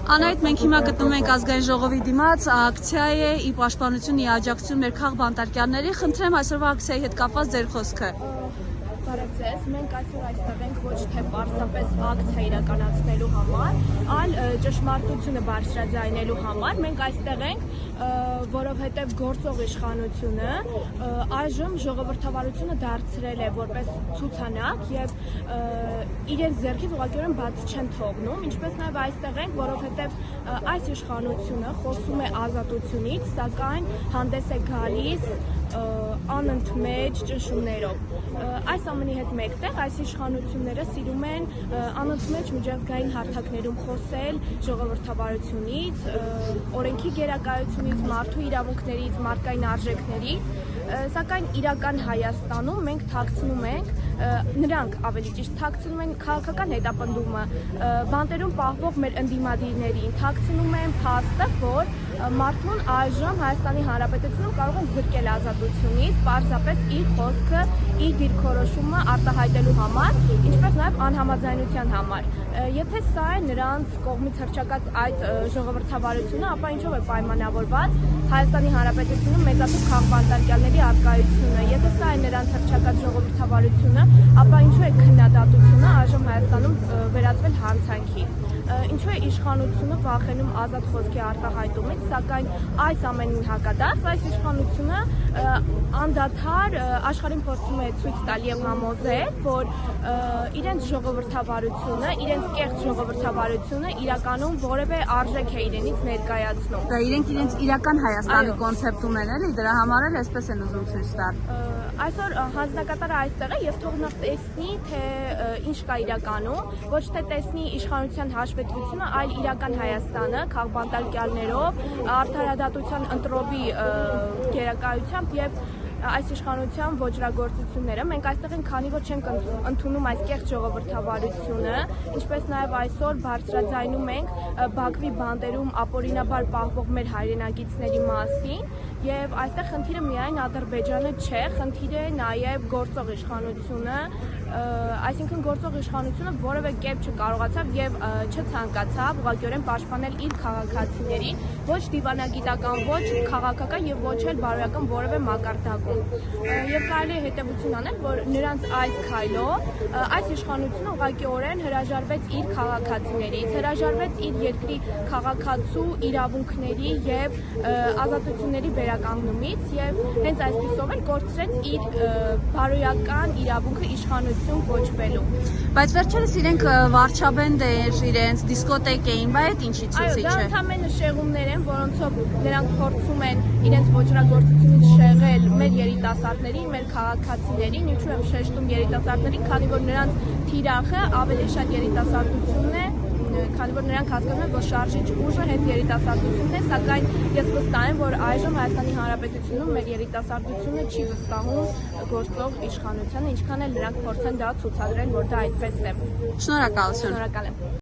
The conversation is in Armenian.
Անայդ մենք հիմա գտնվում ենք ազգային ժողովի դիմաց, ակցիա է ի պաշտպանություն, ի աջակցություն մեր քաղբանտարկյալների։ Խնդրեմ այսօրվա ակցիայի հետ կապված ձեր խոսքը։ Բարև ձեզ, մենք այսօր այստեղ ենք ոչ թե պարզապես ակցիա իրականացնելու համար, այլ ճշմարտությունը բարձրաձայնելու համար։ Մենք այստեղ ենք, որովհետև գործող իշխանությունը այժմ ժողովրդավարությունը դարձրել է որպես ցուցանակ եւ իրենց ձեռքից ուղղակիորեն բաց չեն թողնում, ինչպես նաեւ այստեղ ենք, որովհետև այս իշխանությունը խոսում է ազատությունից, սակայն հանդես է գալիս անընդմեջ ճնշումներով։ Այս ամենի հետ մեկտեղ այս իշխանությունները սիրում են անընդմեջ միջազգային հարթակներում խոսել ժողովրդավարությունից, օրենքի գերակայությունից, մարդու իրավունքներից, մարդկային արժեքներից, սակայն իրական Հայաստանում մենք թաքցնում ենք, նրանք ավելի ճիշտ թաքցնում են քաղաքական հետապնդումը, բանտերում պահվող մեր ընդդիմադիրներին, թաքցնում են փաստը, որ մարդուն այժմ Հայաստանի Հանրապետությունում կարող են զրկել ազատությունից, պարզապես իր խոսքը, իր դիրքորոշումը արտահայտելու համար, ինչպես նաև անհամաձայնության համար։ Եթե սա է նրանց կողմից հռչակած այդ ժողովրդավարությունը, ապա ինչով է պայմանավորված Հայաստանի Հանրապետությունում մեծաթիվ քաղբանտարկյալների առկայությունը։ Եթե սա է նրանց հռչակած ժողովրդավարությունը, ապա ինչու է քննադատությունը այժմ Հայաստանում վերածվել հանցանքի։ Ինչու է իշխանությունը վախենում ազատ խոսքի արտահայտումից, սակայն այս ամենին հակադարձ այս իշխանությունը անդադար աշխարհին փորձում է ցույց տալ եւ համոզել, որ իրենց ժողովրդավարությունը, իրենց կեղծ ժողովրդավարությունը իրականում որևէ արժեք է իրենից ներկայացնում։ Դա իրենք իրենց իրական Հայաստանի կոնցեպտ ունեն, էլի, դրա համար էլ այսպես են ուզում ցույց տալ։ Այսօր հանձնակատարը այստեղ է եւ թող նա տեսնի, թե ինչ կա իրականում, ոչ թե տեսնի իշխանության հաշվետվությունը, այլ իրական Հայաստանը քաղբանտարկյալներով, արդարադատության ընտրովի գերակայությամբ եւ այս իշխանության ոճրագործությունները։ Մենք այստեղ ենք, քանի որ չենք ընդունում այս կեղծ ժողովրդավարությունը, ինչպես նաև այսօր բարձրաձայնում ենք Բաքվի բանտերում ապօրինաբար պահվող մեր հայրենակիցների մասին, եւ այստեղ խնդիրը միայն Ադրբեջանը չէ, խնդիրը նաև գործող իշխանությունը, այսինքն գործող իշխանությունը որևէ կերպ չկարողացավ եւ չցանկացավ ուղղակիորեն պաշտպանել իր քաղաքացիներին, ոչ դիվանագիտական, ոչ քաղաքական եւ ոչ էլ բարոյական որևէ մակարդակում։ Եվ կարելի է հետևություն անել, որ նրանց այս քայլով այս իշխանությունը ուղղակիորեն հրաժարվեց իր քաղաքացիներից, հրաժարվեց իր երկրի քաղաքացու իրավունքների եւ ազատությունների վերականգնումից եւ հենց այսպիսով էլ կորցրեց իր բարոյական իրավունքը իշխանություն կոչվելու։ Բայց վերջերս իրենք վարչաբենդ էր, իրենց դիսկոտեկ էին, բայց այդ ինչի ցուցիչ է։ Դա ընդհանրապես շեղումներ են, որոնցով նրանք փորձում են իրենց ոճրագործությունից շեղել մեր երիտասարդներին, մեր քաղաքացիներին, ինչու եմ շեշտում երիտասարդներին, քանի որ նրանց թիրախը ավելի շատ երիտասարդությունն է, քանի որ նրանք հասկանում են, որ շարժիչ ուժը հենց երիտասարդությունն է, սակայն ես վստահ եմ, որ այժմ Հայաստանի Հանրապետությունում մեր երիտասարդությունը չի վստահում գործող իշխանությանը, ինչքան էլ նրանք փորձեն դա ցուցադրել, որ դա այդպես է։ Շնորհակալություն։ Շնորհակալ եմ։